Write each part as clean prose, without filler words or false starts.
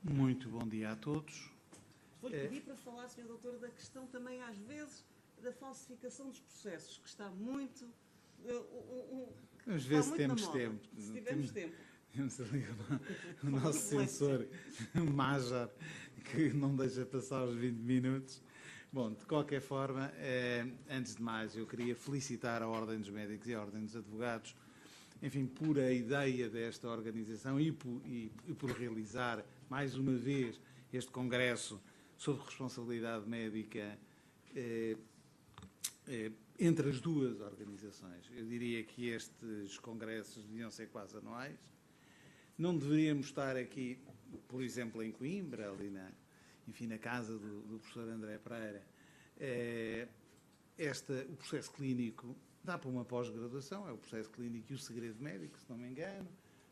Muito bom dia a todos. Vou-lhe pedir para falar, Sr. Doutor, da questão também, às vezes, da falsificação dos processos, que está muito... Vamos ver se temos tempo. Se tivermos tempo. Temos ali o nosso sensor Majar, que não deixa passar os 20 minutos. Bom, de qualquer forma, antes de mais, eu queria felicitar a Ordem dos Médicos e a Ordem dos Advogados, enfim, por a ideia desta organização e por realizar, mais uma vez, este congresso sobre responsabilidade médica entre as duas organizações. Eu diria que estes congressos deviam ser quase anuais. Não deveríamos estar aqui, por exemplo, em Coimbra, ali na casa do professor André Pereira. O processo clínico dá para uma pós-graduação, é o processo clínico e o segredo médico, se não me engano.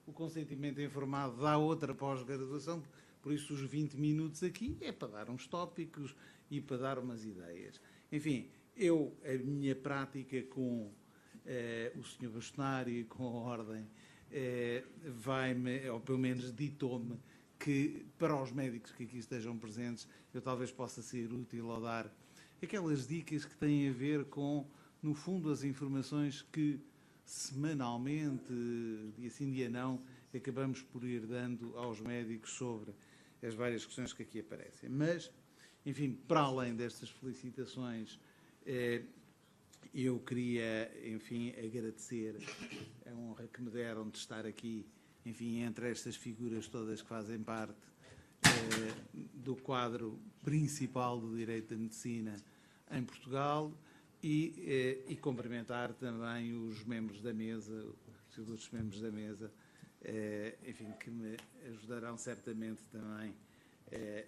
O consentimento informado dá outra pós-graduação, por isso os 20 minutos aqui é para dar uns tópicos e para dar umas ideias. Enfim, a minha prática com o Sr. Bastonário e com a Ordem vai-me, ou pelo menos ditou-me, que para os médicos que aqui estejam presentes, eu talvez possa ser útil ao dar aquelas dicas que têm a ver com, no fundo, as informações que semanalmente, dia sim, dia não, acabamos por ir dando aos médicos sobre as várias questões que aqui aparecem. Mas, enfim, para além destas felicitações, eu queria, enfim, agradecer a honra que me deram de estar aqui, enfim, entre estas figuras todas que fazem parte do quadro principal do direito da medicina em Portugal e cumprimentar também os membros da mesa, os outros membros da mesa, enfim, que me ajudarão certamente também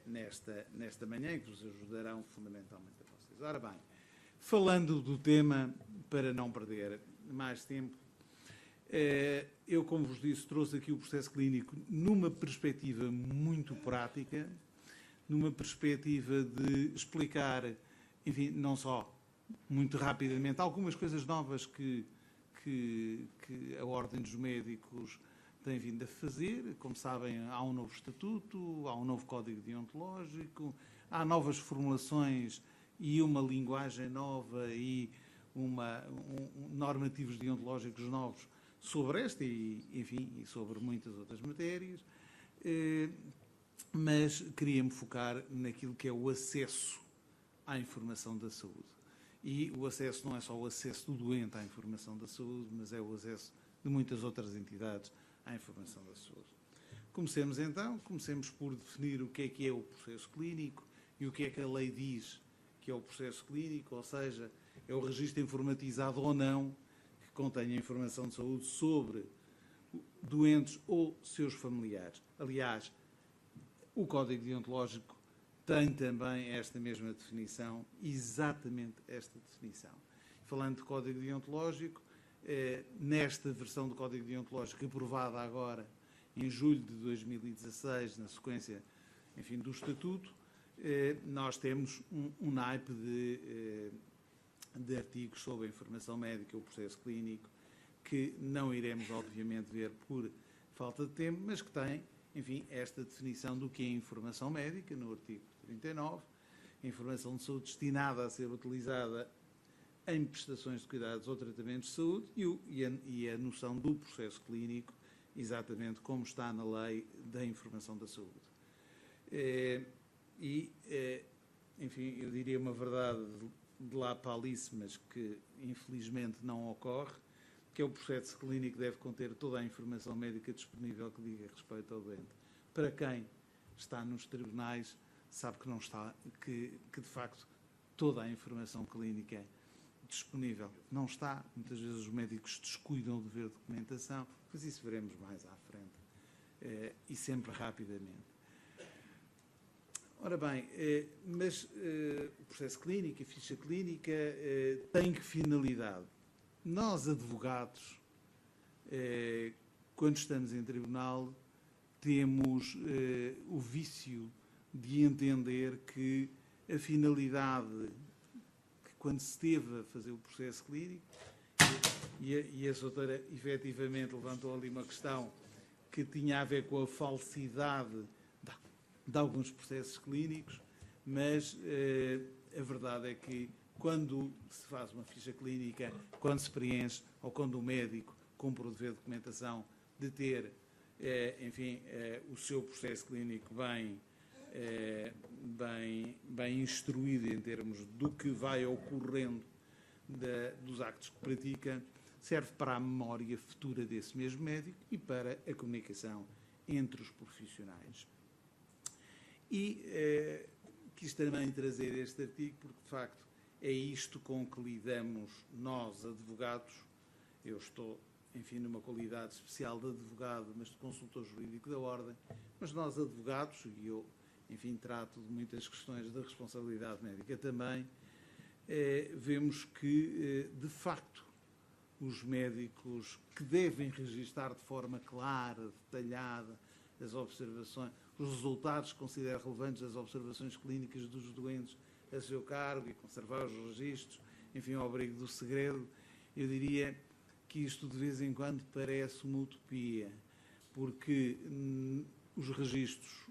nesta manhã e que vos ajudarão fundamentalmente a vocês. Ora bem, falando do tema, para não perder mais tempo, eu, como vos disse, trouxe aqui o processo clínico numa perspectiva muito prática, numa perspectiva de explicar, enfim, não só muito rapidamente, algumas coisas novas que a Ordem dos Médicos tem vindo a fazer. Como sabem, há um novo estatuto, há um novo código deontológico, há novas formulações e uma linguagem nova e normativos deontológicos novos sobre esta e sobre muitas outras matérias, mas queria-me focar naquilo que é o acesso à informação da saúde. E o acesso não é só o acesso do doente à informação da saúde, mas é o acesso de muitas outras entidades à informação da saúde. Comecemos então, por definir o que é o processo clínico e o que é que a lei diz que é o processo clínico, ou seja, é o registro informatizado ou não que contém a informação de saúde sobre doentes ou seus familiares. Aliás, o Código Deontológico tem também esta mesma definição, exatamente esta definição. Falando de Código Deontológico, nesta versão do Código Deontológico, aprovada agora em julho de 2016, na sequência, enfim, do Estatuto, nós temos um naipe de artigos sobre a informação médica, o processo clínico, que não iremos, obviamente, ver por falta de tempo, mas que tem, enfim, esta definição do que é informação médica, no artigo 39, informação de saúde destinada a ser utilizada em prestações de cuidados ou tratamentos de saúde e a noção do processo clínico, exatamente como está na lei da informação da saúde. Enfim, eu diria uma verdade de lá para Alice, mas que infelizmente não ocorre, que é o processo clínico deve conter toda a informação médica disponível que diga respeito ao doente. Para quem está nos tribunais, sabe que não está, que de facto toda a informação clínica disponível não está. Muitas vezes os médicos descuidam de ver documentação, mas isso veremos mais à frente e sempre rapidamente. Ora bem, mas o processo clínico, a ficha clínica, tem que finalidade? Nós, advogados, quando estamos em tribunal, temos o vício de entender que a finalidade, que quando se esteve a fazer o processo clínico, e a doutora efetivamente levantou ali uma questão que tinha a ver com a falsidade de alguns processos clínicos, mas a verdade é que quando se faz uma ficha clínica, quando se preenche ou quando o médico cumpre o dever de documentação de ter, enfim, o seu processo clínico bem instruído em termos do que vai ocorrendo dos actos que pratica, serve para a memória futura desse mesmo médico e para a comunicação entre os profissionais. E quis também trazer este artigo porque, de facto, é isto com que lidamos nós, advogados. Eu estou, enfim, numa qualidade especial de advogado, mas de consultor jurídico da Ordem, mas nós, advogados, e eu, enfim, trato de muitas questões da responsabilidade médica também, vemos que, de facto, os médicos que devem registar de forma clara, detalhada, as observações, os resultados que consideram relevantes das observações clínicas dos doentes a seu cargo e conservar os registros, enfim, ao abrigo do segredo, eu diria que isto de vez em quando parece uma utopia, porque os registros,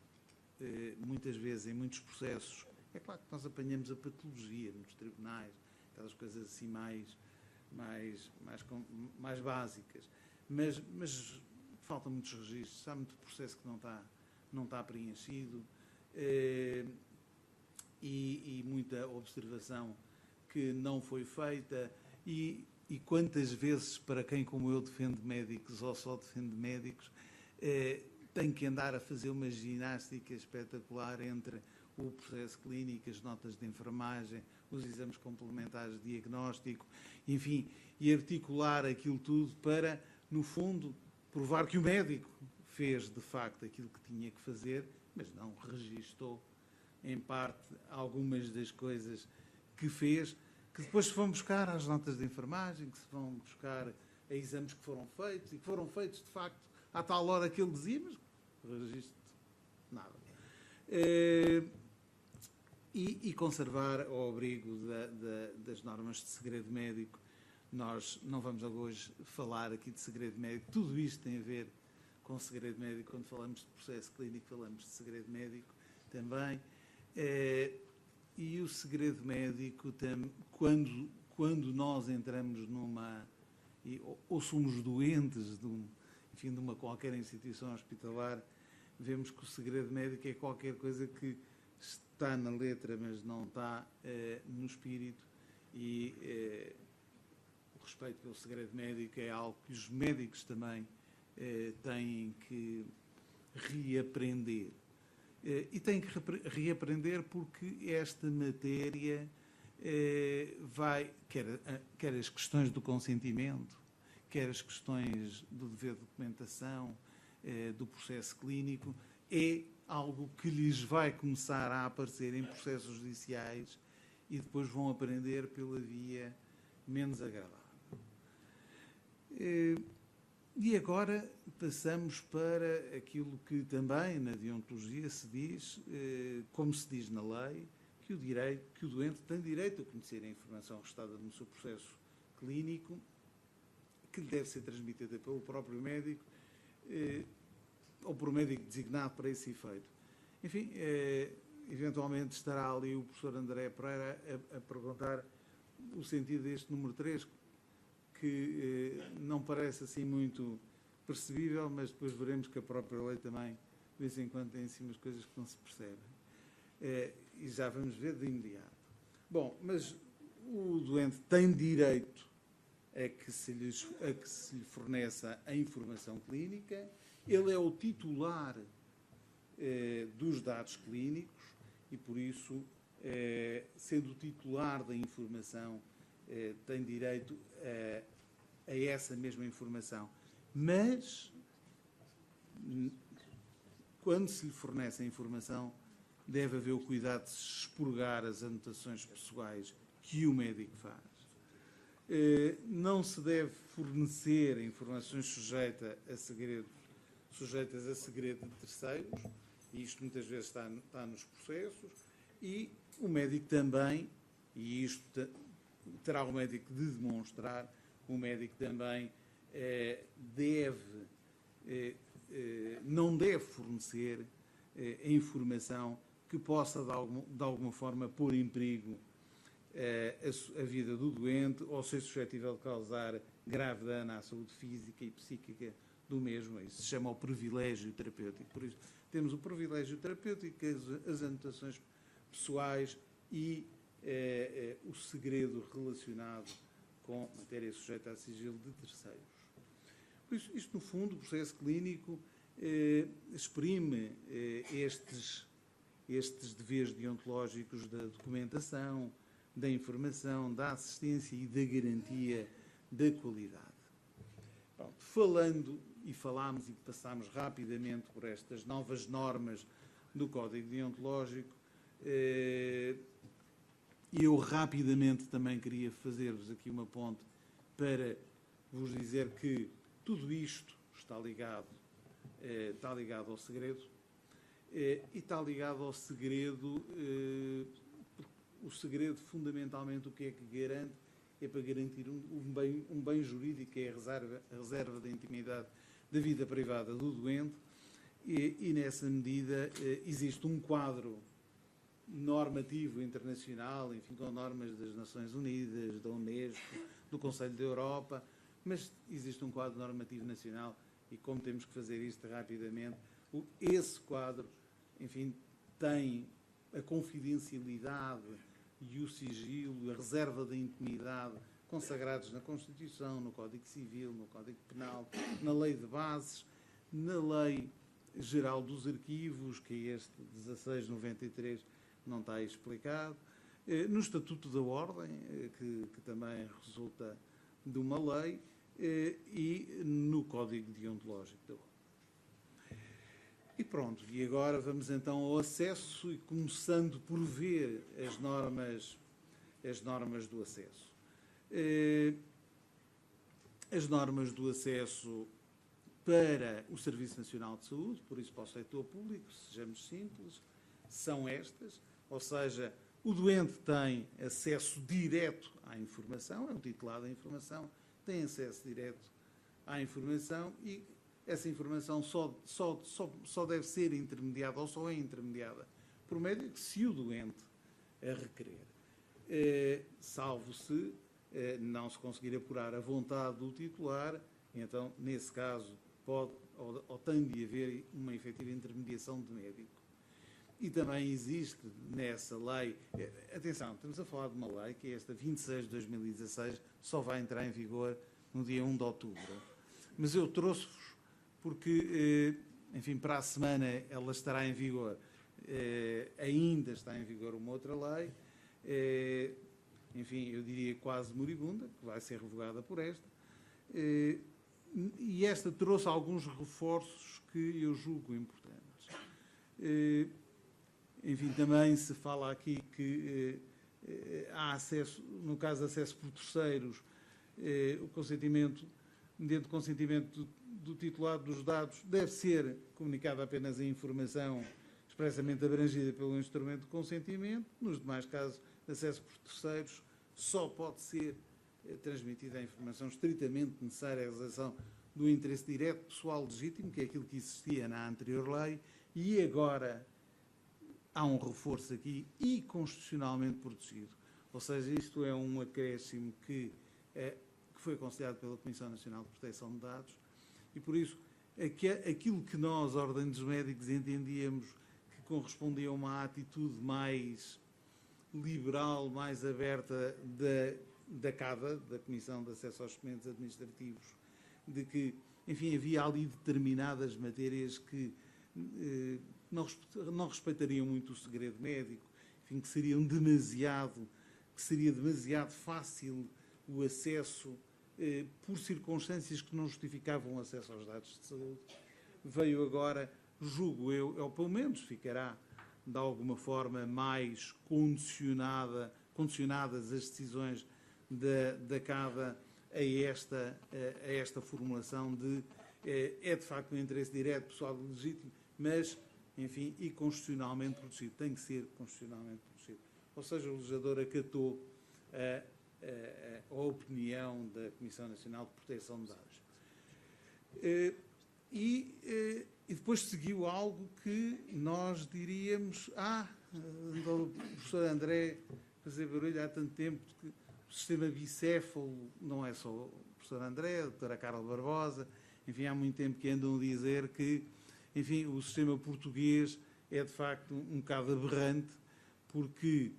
muitas vezes, em muitos processos, é claro que nós apanhamos a patologia nos tribunais, aquelas coisas assim mais básicas, mas faltam muitos registros, há muito processo que não está preenchido e muita observação que não foi feita e quantas vezes, para quem como eu defende médicos ou só defende médicos, tem que andar a fazer uma ginástica espetacular entre o processo clínico, as notas de enfermagem, os exames complementares de diagnóstico, enfim, e articular aquilo tudo para, no fundo, provar que o médico fez, de facto, aquilo que tinha que fazer, mas não registou, em parte, algumas das coisas que fez, que depois se vão buscar às notas de enfermagem, que se vão buscar a exames que foram feitos, e que foram feitos, de facto, à tal hora que ele dizia, mas registro nada. E conservar ao abrigo das normas de segredo médico. Nós não vamos hoje falar aqui de segredo médico, tudo isto tem a ver com segredo médico, quando falamos de processo clínico falamos de segredo médico também, e o segredo médico, quando nós entramos ou somos doentes de uma qualquer instituição hospitalar, vemos que o segredo médico é qualquer coisa que está na letra, mas não está no espírito, e o respeito pelo segredo médico é algo que os médicos também têm que reaprender. E têm que reaprender porque esta matéria quer as questões do consentimento, quer as questões do dever de documentação, do processo clínico, é algo que lhes vai começar a aparecer em processos judiciais e depois vão aprender pela via menos agradável. E agora passamos para aquilo que também na deontologia se diz, como se diz na lei, que o doente tem direito a conhecer a informação restada no seu processo clínico, que lhe deve ser transmitida pelo próprio médico ou por um médico designado para esse efeito. Enfim, eventualmente estará ali o professor André Pereira a perguntar o sentido deste número 3, que não parece assim muito percebível, mas depois veremos que a própria lei também, de vez em quando, tem assim umas coisas que não se percebem. E já vamos ver de imediato. Bom, mas o doente tem direito a que se lhe forneça a informação clínica, ele é o titular dos dados clínicos e, por isso, sendo o titular da informação, tem direito a essa mesma informação. Mas, quando se lhe fornece a informação, deve haver o cuidado de se expurgar as anotações pessoais que o médico faz. Não se deve fornecer informações sujeitas a segredo de terceiros, e isto muitas vezes está nos processos, e o médico também, e isto terá o médico de demonstrar, o médico também não deve fornecer a informação que possa, de alguma forma, pôr em perigo a vida do doente ou ser suscetível de causar grave dano à saúde física e psíquica do mesmo. Isso se chama o privilégio terapêutico. Por isso, temos o privilégio terapêutico, as anotações pessoais e o segredo relacionado com matéria sujeita a sigilo de terceiros. Por isso, isto, no fundo, o processo clínico exprime estes deveres deontológicos da documentação, da informação, da assistência e da garantia da qualidade. Pronto, falámos e passámos rapidamente por estas novas normas do Código Deontológico. Eu rapidamente também queria fazer-vos aqui uma ponte para vos dizer que tudo isto está ligado ao segredo e está ligado ao segredo. O segredo, fundamentalmente, o que é que garante? É para garantir um bem jurídico, que é a reserva da intimidade da vida privada do doente, e nessa medida existe um quadro normativo internacional, enfim, com normas das Nações Unidas, da Unesco, do Conselho da Europa, mas existe um quadro normativo nacional e, como temos que fazer isto rapidamente, esse quadro, enfim, tem a confidencialidade e o sigilo, a reserva da intimidade consagrados na Constituição, no Código Civil, no Código Penal, na Lei de Bases, na Lei Geral dos Arquivos, que é este 1693 não está aí explicado, no Estatuto da Ordem, que também resulta de uma lei, e no Código Deontológico da Ordem. E pronto, e agora vamos então ao acesso, e começando por ver as normas do acesso. As normas do acesso para o Serviço Nacional de Saúde, por isso para o setor público, sejamos simples, são estas, ou seja, o doente tem acesso direto à informação, é um titular da informação, tem acesso direto à informação e essa informação só deve ser intermediada, ou só é intermediada, por médio de se o doente a requerer. Salvo se não se conseguir apurar a vontade do titular, então, nesse caso, pode ou tem de haver uma efetiva intermediação de médico. E também existe nessa lei, atenção, estamos a falar de uma lei que é esta 26 de 2016, só vai entrar em vigor no dia 1 de outubro. Mas eu trouxe-vos porque, enfim, para a semana ela estará em vigor. Ainda está em vigor uma outra lei, enfim, eu diria quase moribunda, que vai ser revogada por esta, e esta trouxe alguns reforços que eu julgo importantes. Enfim, também se fala aqui que há acesso, no caso de acesso por terceiros, o consentimento, mediante consentimento do titular dos dados, deve ser comunicada apenas a informação expressamente abrangida pelo instrumento de consentimento. Nos demais casos de acesso por terceiros, só pode ser transmitida a informação estritamente necessária à realização do interesse direto, pessoal, legítimo, que é aquilo que existia na anterior lei, e agora há um reforço aqui, e constitucionalmente protegido. Ou seja, isto é um acréscimo que foi aconselhado pela Comissão Nacional de Proteção de Dados, e por isso aquilo que nós, Ordem dos Médicos, entendíamos que correspondia a uma atitude mais liberal, mais aberta da CADA, da Comissão de Acesso aos Documentos Administrativos, de que, enfim, havia ali determinadas matérias que não respeitariam muito o segredo médico, enfim, que seria demasiado fácil o acesso por circunstâncias que não justificavam o acesso aos dados de saúde. Veio agora, julgo eu, ou pelo menos ficará de alguma forma mais condicionadas as decisões da CADA a esta formulação de de facto um interesse direto, pessoal e legítimo, mas, enfim, e constitucionalmente protegido. Tem que ser constitucionalmente protegido. Ou seja, o legislador acatou a opinião da Comissão Nacional de Proteção de Dados. E depois seguiu algo que nós diríamos, andou o professor André a fazer barulho há tanto tempo, que o sistema bicéfalo não é só o professor André, a doutora Carla Barbosa, enfim, há muito tempo que andam a dizer que, enfim, o sistema português é de facto um bocado aberrante, porque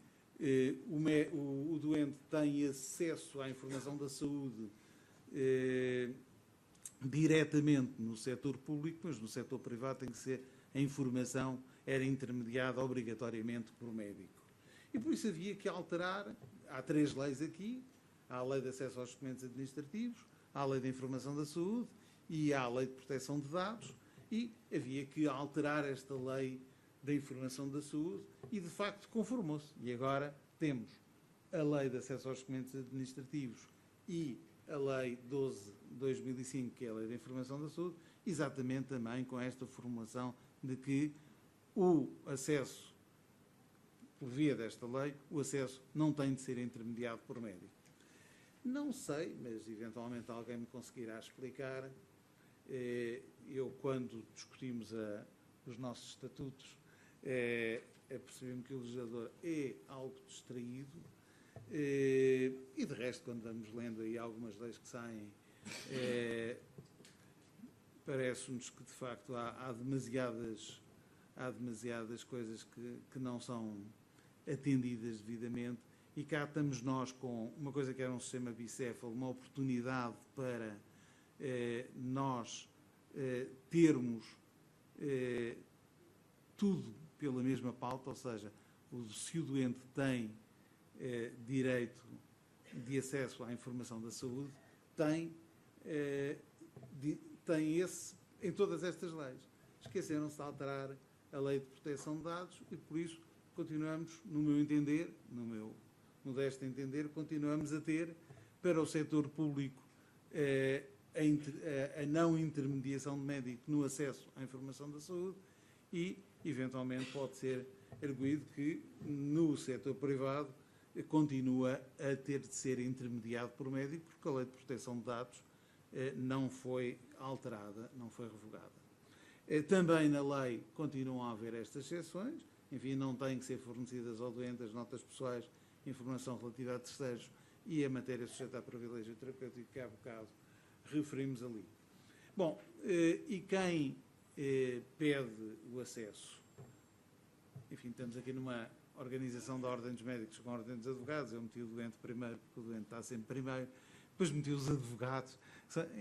o doente tem acesso à informação da saúde diretamente no setor público, mas no setor privado tem que ser, a informação era intermediada obrigatoriamente por médico. E por isso havia que alterar, há 3 leis aqui, há a Lei de Acesso aos Documentos Administrativos, há a Lei de Informação da Saúde e há a Lei de Proteção de Dados, e havia que alterar esta Lei da Informação da Saúde e, de facto, conformou-se. E agora temos a Lei de Acesso aos Documentos Administrativos e a Lei 12 de 2005, que é a Lei da Informação da Saúde, exatamente também com esta formulação de que o acesso, por via desta lei, o acesso não tem de ser intermediado por médico. Não sei, mas eventualmente alguém me conseguirá explicar. Eu, quando discutimos os nossos estatutos, percebi-me que o legislador é algo distraído. E de resto, quando vamos lendo aí algumas leis que saem, parece-nos que de facto há demasiadas coisas que não são atendidas devidamente, e cá estamos nós com uma coisa que era um sistema bicéfalo, uma oportunidade para nós termos tudo pela mesma pauta, ou seja, se o doente tem direito de acesso à informação da saúde, tem esse em todas estas leis. Esqueceram-se de alterar a Lei de Proteção de Dados e, por isso, continuamos, no meu entender, no meu modesto entender, continuamos a ter, para o setor público, a não intermediação de médico no acesso à informação da saúde e, eventualmente, pode ser arguído que, no setor privado, continua a ter de ser intermediado por médico, porque a Lei de Proteção de Dados não foi alterada, não foi revogada. Também na lei continuam a haver estas exceções, enfim, não têm que ser fornecidas ao doente as notas pessoais, informação relativa a terceiros e a matéria sujeita a privilégio terapêutico que há bocado referimos ali. Bom, e quem pede o acesso? Enfim, estamos aqui numa organização da Ordem dos Médicos com a Ordem dos Advogados. Eu meti o doente primeiro, porque o doente está sempre primeiro. Depois meti os advogados.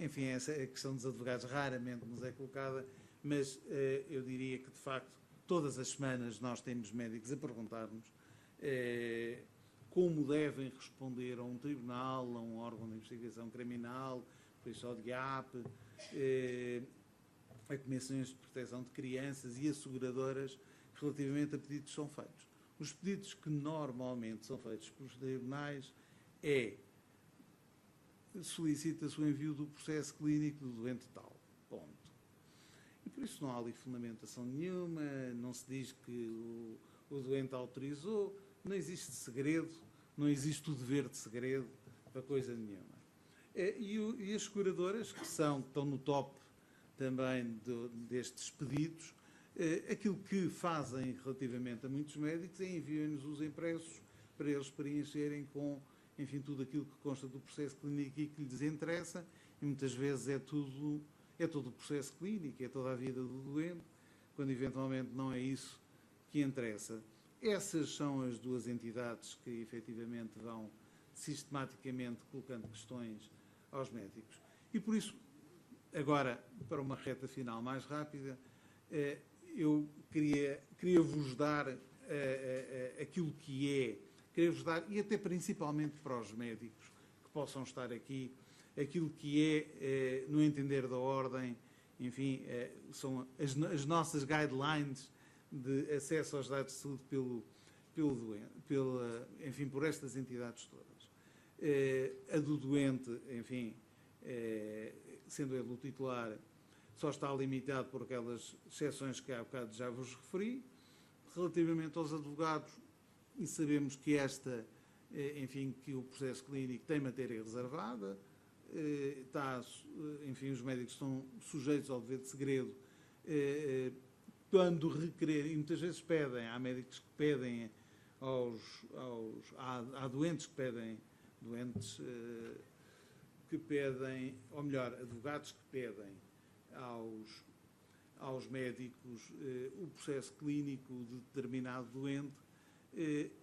Enfim, essa a questão dos advogados raramente nos é colocada, mas eu diria que, de facto, todas as semanas nós temos médicos a perguntar-nos como devem responder a um tribunal, a um órgão de investigação criminal, por isso ao DIAP, a comissões de proteção de crianças e asseguradoras relativamente a pedidos que são feitos. Os pedidos que normalmente são feitos pelos tribunais solicita-se o envio do processo clínico do doente tal. Ponto. E por isso não há ali fundamentação nenhuma, não se diz que o doente autorizou, não existe segredo, não existe o dever de segredo para coisa nenhuma. E as seguradoras, que estão no top também destes pedidos, aquilo que fazem relativamente a muitos médicos é enviam-nos os impressos para eles preencherem com, enfim, tudo aquilo que consta do processo clínico e que lhes interessa, e muitas vezes é todo o processo clínico, é toda a vida do doente, quando eventualmente não é isso que interessa. Essas são as duas entidades que efetivamente vão sistematicamente colocando questões aos médicos. E por isso, agora, para uma reta final mais rápida, eu queria-vos dar aquilo que queria-vos dar, e até principalmente para os médicos que possam estar aqui, aquilo que no entender da Ordem, enfim, são as nossas guidelines de acesso aos dados de saúde pelo doente, enfim, por estas entidades todas. A do doente, enfim, sendo ele o titular, só está limitado por aquelas exceções que há bocado já vos referi. Relativamente aos advogados, e sabemos que que o processo clínico tem matéria reservada, enfim, os médicos estão sujeitos ao dever de segredo quando requererem, e muitas vezes pedem, há médicos que pedem há doentes que pedem, ou melhor, advogados que pedem aos médicos o processo clínico de determinado doente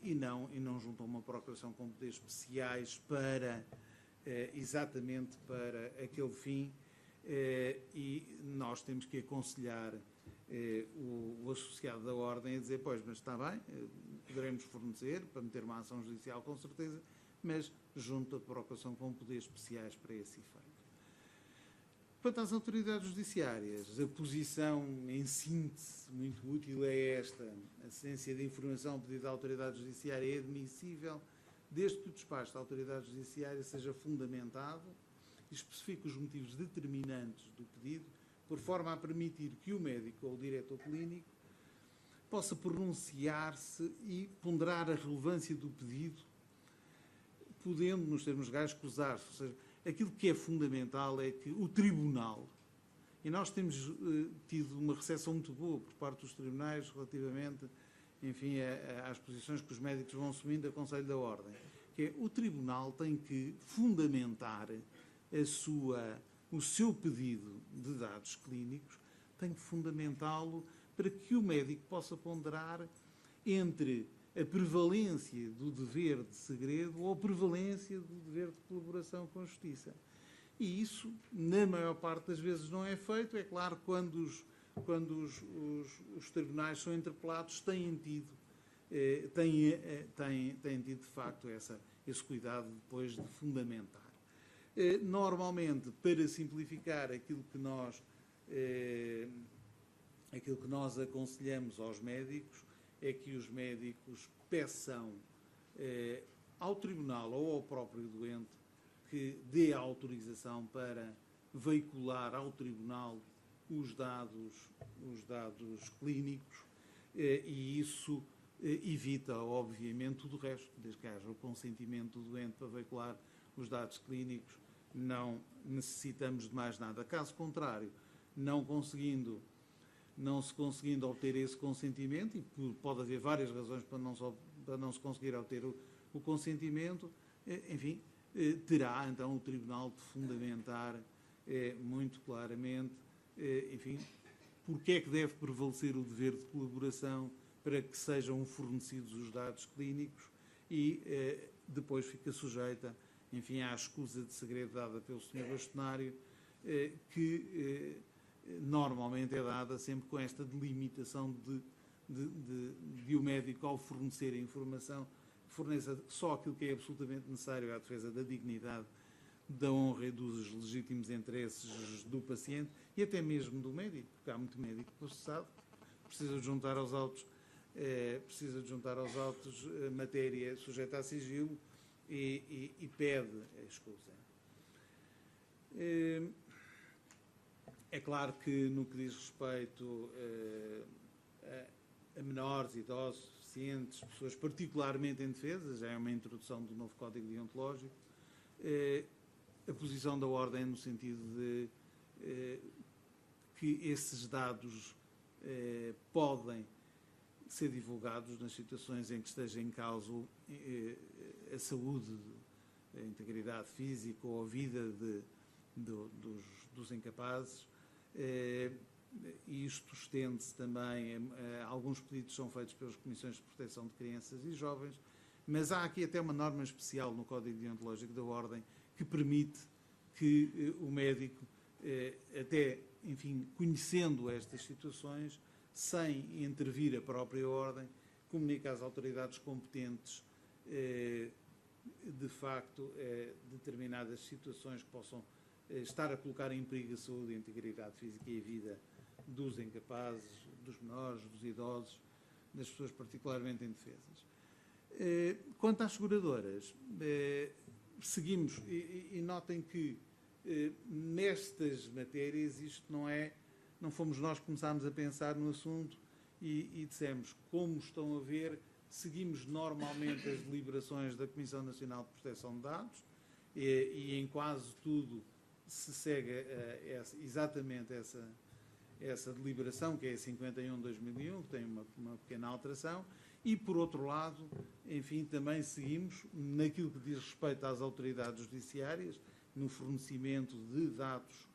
e não juntam uma procuração com poderes especiais exatamente para aquele fim, e nós temos que aconselhar o associado da Ordem a dizer, pois, mas está bem, poderemos fornecer para meter uma ação judicial com certeza, mas junto a procuração com poderes especiais para esse efeito. Quanto às autoridades judiciárias, a posição, em síntese, muito útil é esta: a assistência de informação pedida à autoridade judiciária é admissível desde que o despacho da autoridade judiciária seja fundamentado e especifique os motivos determinantes do pedido, por forma a permitir que o médico ou o diretor clínico possa pronunciar-se e ponderar a relevância do pedido, podendo, nos termos legais, escusar-se. Ou seja, aquilo que é fundamental é que o tribunal, e nós temos tido uma recepção muito boa por parte dos tribunais relativamente, enfim, às posições que os médicos vão assumindo a Conselho da Ordem, que é o tribunal tem que fundamentar o seu pedido de dados clínicos, tem que fundamentá-lo para que o médico possa ponderar entre a prevalência do dever de segredo ou a prevalência do dever de colaboração com a Justiça. E isso, na maior parte das vezes, não é feito. É claro, quando os tribunais são interpelados, têm tido, de facto, esse cuidado depois de fundamentar. Normalmente, para simplificar, aquilo que nós aconselhamos aos médicos é que os médicos peçam ao tribunal ou ao próprio doente que dê a autorização para veicular ao tribunal os dados clínicos, e isso evita, obviamente, tudo o resto. Desde que haja o consentimento do doente para veicular os dados clínicos, não necessitamos de mais nada. Caso contrário, não se conseguindo obter esse consentimento, e pode haver várias razões para não se conseguir obter o consentimento, enfim, terá então o Tribunal de fundamentar muito claramente, enfim, porque é que deve prevalecer o dever de colaboração para que sejam fornecidos os dados clínicos, e depois fica sujeita, enfim, à escusa de segredo dada pelo Sr. Bastonário, que normalmente é dada sempre com esta delimitação de o médico, ao fornecer a informação, forneça só aquilo que é absolutamente necessário à defesa da dignidade, da honra e dos legítimos interesses do paciente e até mesmo do médico, porque há muito médico processado, precisa de juntar aos autos matéria sujeita a sigilo e pede a escusa. É claro que, no que diz respeito a menores, idosos, deficientes, pessoas particularmente indefesas, já é uma introdução do novo Código Deontológico, a posição da Ordem é no sentido de que esses dados podem ser divulgados nas situações em que esteja em causa a saúde, a integridade física ou a vida dos incapazes. Isto estende-se também a alguns pedidos que são feitos pelas Comissões de Proteção de Crianças e Jovens, mas há aqui até uma norma especial no Código Deontológico da Ordem que permite que o médico, até, enfim, conhecendo estas situações, sem intervir a própria Ordem, comunique às autoridades competentes, de facto, determinadas situações que possam estar a colocar em perigo a saúde, a integridade física e a vida dos incapazes, dos menores, dos idosos, das pessoas particularmente indefesas. Quanto às seguradoras, seguimos, e notem que nestas matérias isto não fomos nós que começámos a pensar no assunto e dissemos, como estão a ver, seguimos normalmente as deliberações da Comissão Nacional de Proteção de Dados, e em quase tudo se segue exatamente essa deliberação, que é a 51/2001, que tem uma pequena alteração, e, por outro lado, enfim, também seguimos naquilo que diz respeito às autoridades judiciárias, no fornecimento de dados.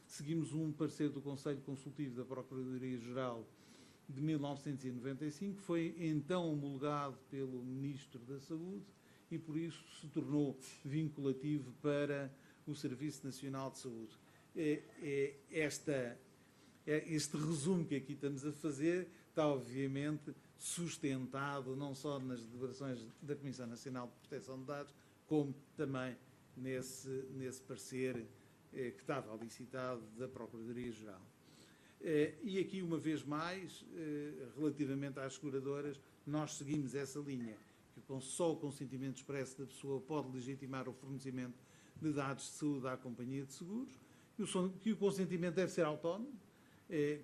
Seguimos um parecer do Conselho Consultivo da Procuradoria-Geral de 1995, que foi então homologado pelo Ministro da Saúde e, por isso, se tornou vinculativo para o Serviço Nacional de Saúde. Este resumo que aqui estamos a fazer está, obviamente, sustentado não só nas deliberações da Comissão Nacional de Proteção de Dados, como também nesse parecer que estava licitado da Procuradoria-Geral. E aqui, uma vez mais, relativamente às seguradoras, nós seguimos essa linha, que só o consentimento expresso da pessoa pode legitimar o fornecimento de dados de saúde à companhia de seguros, que o consentimento deve ser autónomo,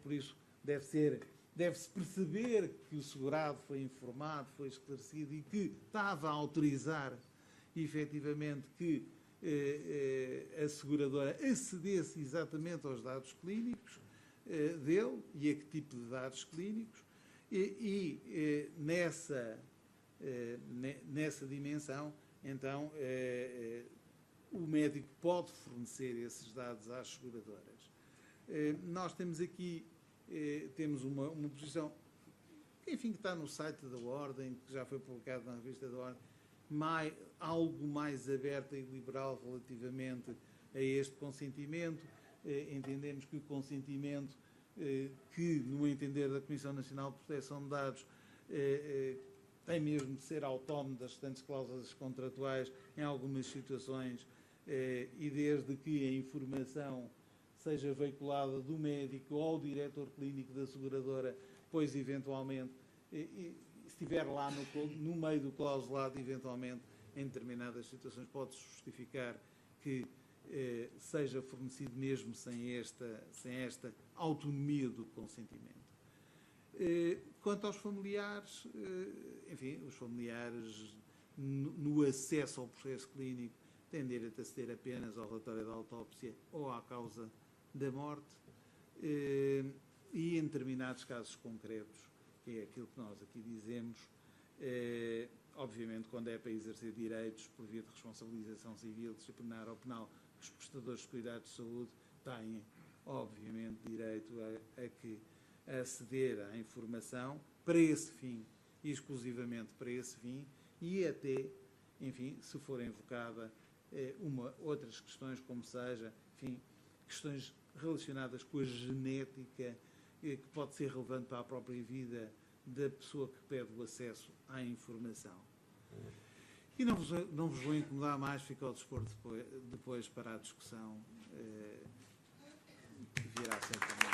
por isso deve-se perceber que o segurado foi informado, foi esclarecido e que estava a autorizar, efetivamente, que a seguradora acedesse exatamente aos dados clínicos dele e a que tipo de dados clínicos, nessa dimensão, então, o médico pode fornecer esses dados às seguradoras. Nós temos aqui uma posição, enfim, que está no site da Ordem, que já foi publicado na revista da Ordem, algo mais aberta e liberal relativamente a este consentimento. Entendemos que o consentimento, que no entender da Comissão Nacional de Proteção de Dados, tem mesmo de ser autónomo das restantes cláusulas contratuais em algumas situações, e desde que a informação seja veiculada do médico ou do diretor clínico da seguradora, pois eventualmente, se estiver lá no meio do clausulado, eventualmente, em determinadas situações, pode justificar que seja fornecido mesmo sem esta autonomia do consentimento. Quanto aos familiares, enfim, os familiares no acesso ao processo clínico têm direito a aceder apenas ao relatório da autópsia ou à causa da morte, e em determinados casos concretos, que é aquilo que nós aqui dizemos, obviamente quando é para exercer direitos por via de responsabilização civil, disciplinar ou penal, os prestadores de cuidados de saúde têm, obviamente, direito a aceder à informação para esse fim, exclusivamente para esse fim, e até, enfim, se for invocada outras questões, como seja, enfim, questões relacionadas com a genética, que pode ser relevante para a própria vida da pessoa que pede o acesso à informação. E não vos vou incomodar mais, fico ao dispor depois para a discussão que virá certamente.